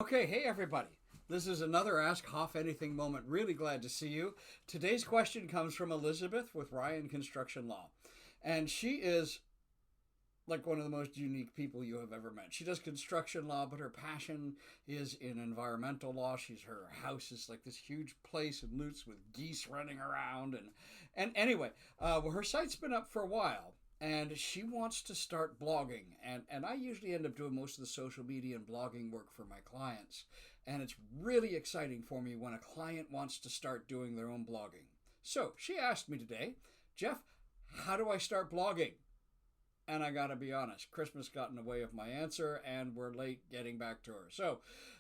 Okay, hey everybody. This is another Ask HOF Anything moment. Really glad to see you. Today's question comes from Elizabeth with Ryan Construction Law. And she is like one of the most unique people you have ever met. She does construction law, but her passion is in environmental law. Her house is like this huge place in Lutz with geese running around. And anyway, her site's been up for a while. And she wants to start blogging. And I usually end up doing most of the social media and blogging work for my clients. And it's really exciting for me when a client wants to start doing their own blogging. So she asked me today, Jeff, how do I start blogging? And I gotta be honest, Christmas got in the way of my answer and we're late getting back to her. So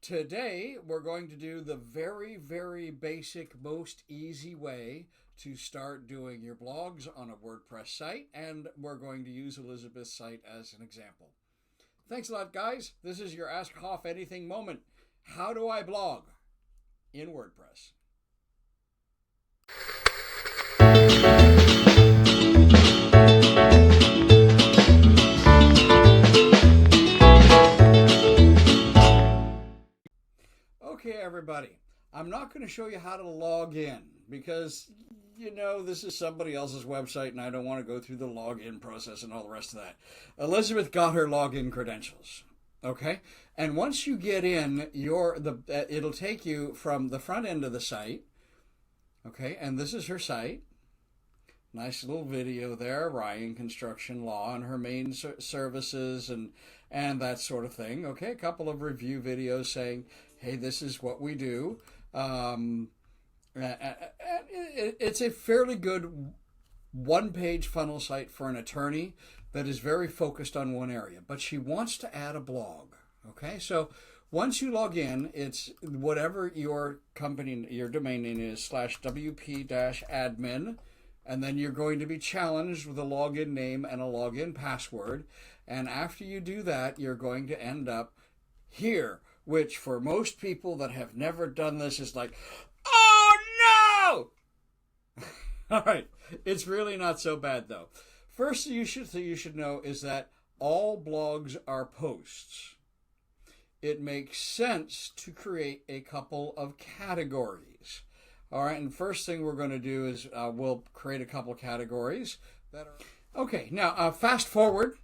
today we're going to do the very, very basic, most easy way to start doing your blogs on a WordPress site. And we're going to use Elizabeth's site as an example. Thanks a lot, guys. This is your Ask HOF Anything moment. How do I blog in WordPress? Okay, everybody, I'm not going to show you how to log in because, you know, this is somebody else's website and I don't want to go through the login process and all the rest of that. Elizabeth got her login credentials, okay? And once you get in, it'll take you from the front end of the site, okay? And this is her site. Nice little video there, Ryan Construction Law and her main services and that sort of thing. Okay, a couple of review videos saying, hey, this is what we do. It's a fairly good one-page funnel site for an attorney that is very focused on one area, but she wants to add a blog. Okay, so once you log in, it's whatever your company, your domain name is, /wp-admin, and then you're going to be challenged with a login name and a login password. And after you do that, you're going to end up here, which for most people that have never done this is like, oh no! All right, it's really not so bad though. First thing you should know is that all blogs are posts. It makes sense to create a couple of categories. All right, and first thing we're going to do is we'll create a couple of categories that are okay. Now fast forward.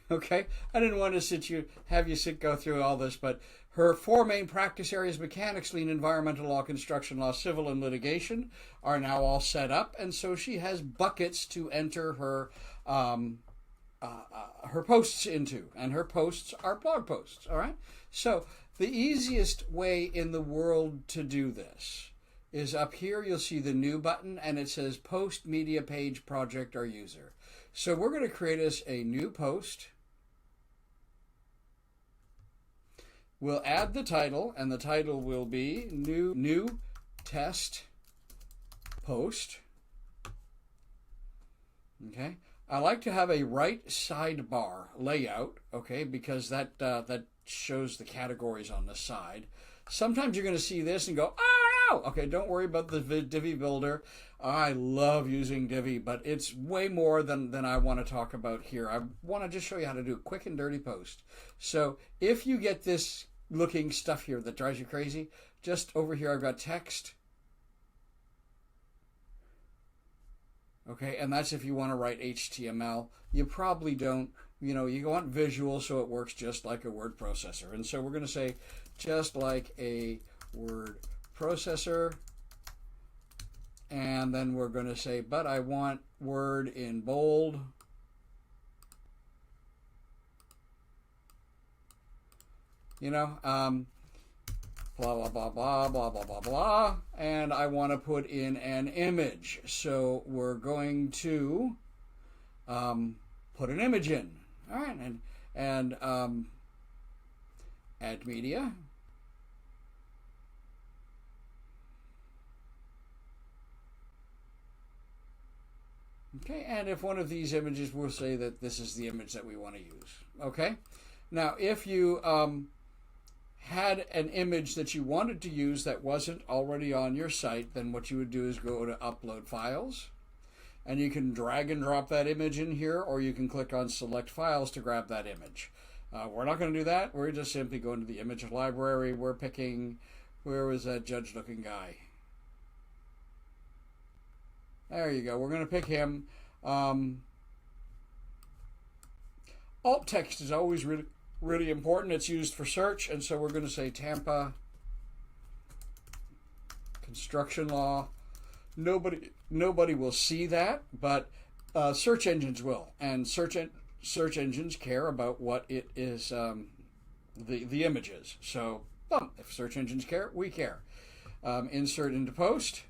Okay, I didn't want to have you go through all this, but her four main practice areas: mechanics, lien, environmental law, construction law, civil, and litigation, are now all set up, and so she has buckets to enter her posts into, and her posts are blog posts. All right, so the easiest way in the world to do this is up here. You'll see the new button, and it says post, media, page, project, or user. So we're going to create us a new post. We'll add the title, and the title will be new test post. Okay. I like to have a right sidebar layout, okay, because that shows the categories on the side. Sometimes you're going to see this and go, oh no! Okay, don't worry about the Divi Builder. I love using Divi, but it's way more than I want to talk about here. I want to just show you how to do a quick and dirty post. So if you get this looking stuff here that drives you crazy, just over here I've got text. Okay, and that's if you want to write HTML. You probably don't. You know, you want visual so it works just like a word processor. And so we're going to say just like a word processor. And then we're going to say, but I want word in bold. You know, blah, blah, blah, blah, blah, blah, blah, blah. And I want to put in an image. So we're going to put an image in. All right, and add media. Okay, and if one of these images, we'll say that this is the image that we want to use. Okay, now if you had an image that you wanted to use that wasn't already on your site, then what you would do is go to Upload Files, and you can drag and drop that image in here, or you can click on Select Files to grab that image. We're not going to do that. We're just simply going to the image library. We're picking, where was that judge-looking guy? There you go. We're going to pick him. Alt text is always really, really important. It's used for search, and so we're going to say Tampa construction law. Nobody will see that, but search engines will, and search engines care about what it is, the images. So, if search engines care, we care. Insert into post.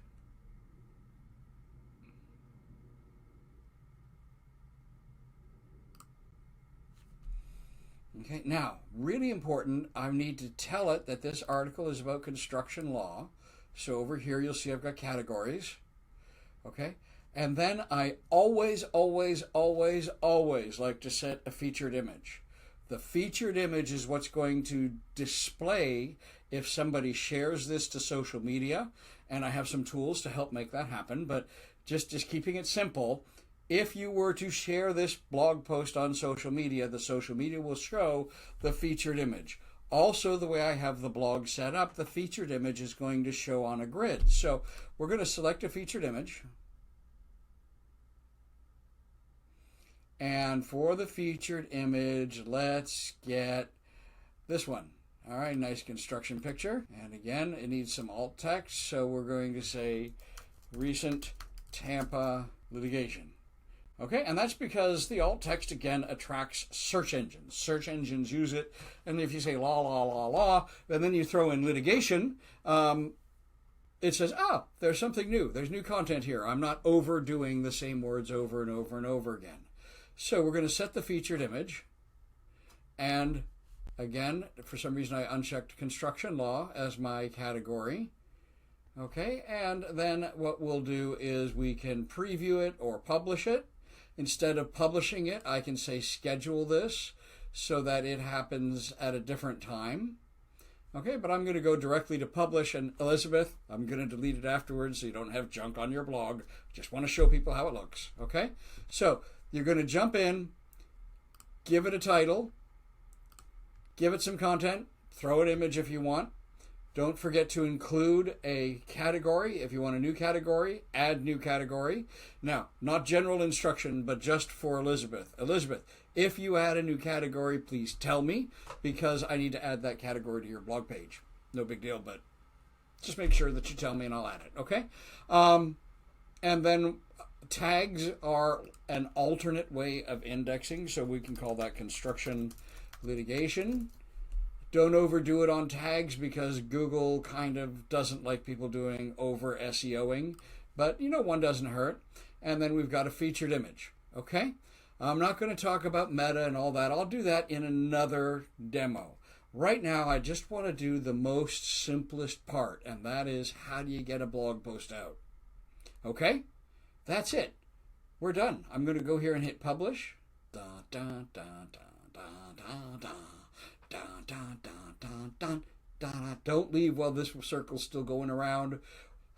Okay, now, really important, I need to tell it that this article is about construction law. So over here, you'll see I've got categories. Okay, and then I always like to set a featured image. The featured image is what's going to display if somebody shares this to social media, and I have some tools to help make that happen, but just keeping it simple. If you were to share this blog post on social media, the social media will show the featured image. Also, the way I have the blog set up, the featured image is going to show on a grid. So we're going to select a featured image. And for the featured image, let's get this one. All right, nice construction picture. And again, it needs some alt text. So we're going to say recent Tampa litigation. Okay, and that's because the alt text, again, attracts search engines. Search engines use it, and if you say law, law, law, law, and then you throw in litigation, it says, oh, there's something new. There's new content here. I'm not overdoing the same words over and over and over again. So we're going to set the featured image, and again, for some reason I unchecked construction law as my category. Okay, and then what we'll do is we can preview it or publish it. Instead of publishing it, I can say schedule this so that it happens at a different time. Okay, but I'm going to go directly to publish, and Elizabeth, I'm going to delete it afterwards so you don't have junk on your blog. Just want to show people how it looks. Okay, so you're going to jump in, give it a title, give it some content, throw an image if you want. Don't forget to include a category. If you want a new category, add new category. Now, not general instruction, but just for Elizabeth. Elizabeth, if you add a new category, please tell me, because I need to add that category to your blog page. No big deal, but just make sure that you tell me and I'll add it, okay? And then tags are an alternate way of indexing, so we can call that construction litigation. Don't overdo it on tags because Google kind of doesn't like people doing over SEOing, but one doesn't hurt. And then we've got a featured image, okay? I'm not going to talk about meta and all that. I'll do that in another demo. Right now, I just want to do the most simplest part, and that is how do you get a blog post out? Okay? That's it. We're done. I'm going to go here and hit publish. Da, da, da, da, da, da, da. Dun, dun, dun, dun, dun, dun. Don't leave while this circle's still going around.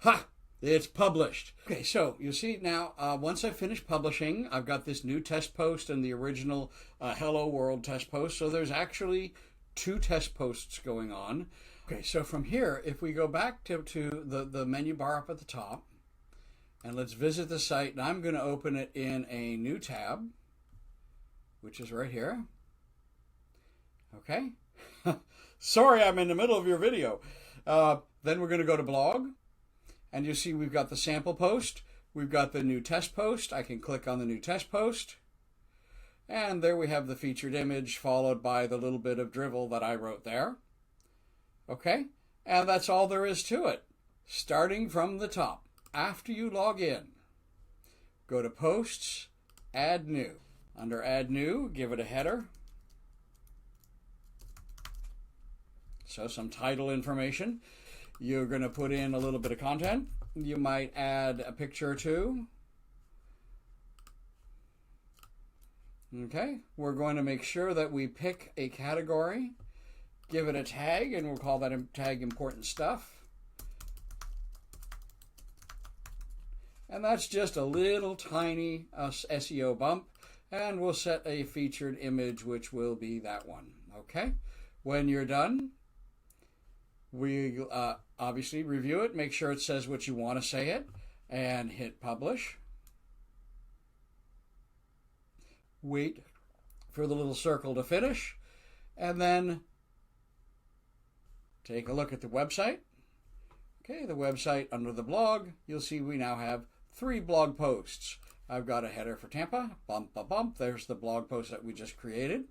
Ha! It's published. Okay, so you see now, once I finish publishing, I've got this new test post and the original Hello World test post. So there's actually 2 test posts going on. Okay, so from here, if we go back to the menu bar up at the top, and let's visit the site, and I'm going to open it in a new tab, which is right here. Okay, sorry, I'm in the middle of your video. Then we're going to go to blog, and you see we've got the sample post. We've got the new test post. I can click on the new test post, and there we have the featured image followed by the little bit of drivel that I wrote there. Okay, and that's all there is to it. Starting from the top, after you log in, go to posts, add new. Under add new, give it a header. So some title information. You're going to put in a little bit of content. You might add a picture or two. Okay, we're going to make sure that we pick a category, give it a tag, and we'll call that tag important stuff. And that's just a little tiny SEO bump. and we'll set a featured image, which will be that one. Okay, when you're done, we obviously review it, make sure it says what you want to say it, and hit publish. Wait for the little circle to finish, and then take a look at the website. Okay, the website under the blog, you'll see we now have 3 blog posts. I've got a header for Tampa, bump, bump, bump. There's the blog post that we just created.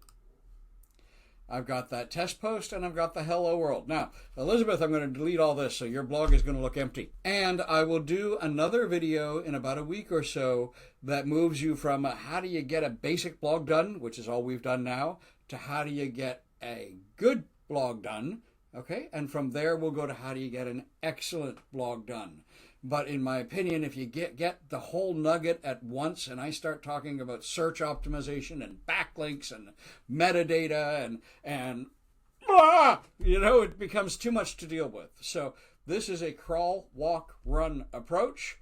I've got that test post, and I've got the hello world. Now, Elizabeth, I'm going to delete all this, so your blog is going to look empty. And I will do another video in about a week or so that moves you from how do you get a basic blog done, which is all we've done now, to how do you get a good blog done, okay? And from there, we'll go to how do you get an excellent blog done. But in my opinion, if you get the whole nugget at once, and I start talking about search optimization and backlinks and metadata and you know, it becomes too much to deal with. So this is a crawl, walk, run approach.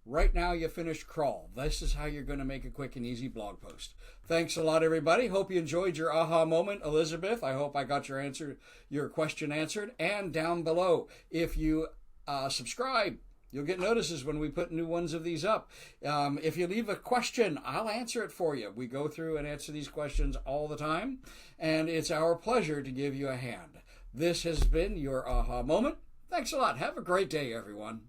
Right now you finished crawl. This is how you're going to make a quick and easy blog post. Thanks a lot, everybody. Hope you enjoyed your aha moment, Elizabeth. I hope I got your question answered. And down below, if you subscribe, you'll get notices when we put new ones of these up. If you leave a question, I'll answer it for you. We go through and answer these questions all the time, and it's our pleasure to give you a hand. This has been your aha moment. Thanks a lot. Have a great day, everyone.